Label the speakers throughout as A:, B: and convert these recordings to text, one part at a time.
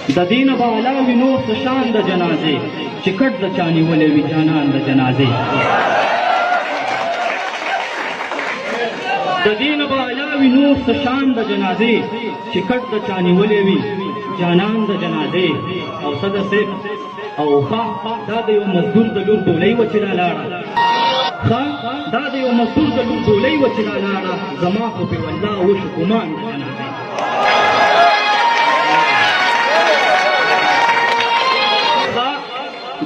A: د دین به علاوه نور څه شان د جنازې چې کټ د چا نیولې وي جانان د جنازې د دین به علاوه نور څه شان د جنازې چې کټ د چا نیولې وي جانان د جنازې او صد سیف او دا د یو مزدور د لور ډولۍ وه چې رالاړه دا د یو مزدور د لور ډولۍ وه چې رالاړه زما خو پې والله وشو ګمان د جنازې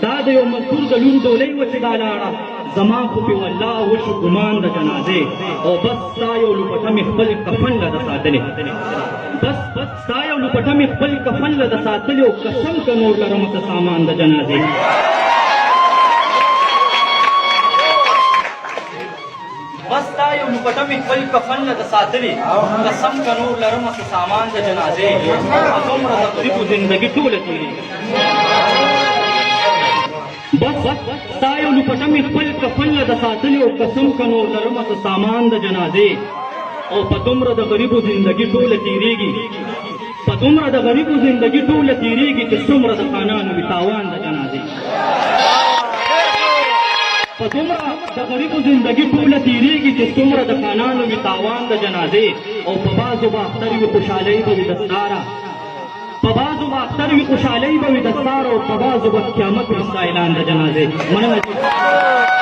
A: دا د یو مزدور د لور ډولۍ وه چې رالاړه زما خو پې والله وشو ګمان د جنازې او بس ستا یو لوپټه مې خپل کفن له ده ساتلې بس ستا یو لوپټه مې خپل کفن له ده ساتلې او قسم که نور لرمه که سامان د جنازې بس ستا یو لوپټه مې خپل کفن له ده ساتلې قسم که نور لرمه که سامان د جنازې دومره د غریبو زندګي ټوله تېرېږي بس ستا یو لوپټه مې خپل کفن له ده ساتلې او قسم که نور لرمه څه سامان د جنازې او په دومره د غریبو زندګي ټوله تېرېږي په دومره د غریبو زندګي ټوله تېرېږي چې څومره د خانانو وي تاوان د جنازې په دومره د غریبو زندګي ټوله تېرېږي چې څومره د خانانو وي تاوان د جنازې او په بعضو به اختر وي خوشحالۍ به وي دستاره په بعضو به اختر وي خوشحالۍ به وي دستاره او په بعضو به قیامت وي ستا اعلان د جنازې مننه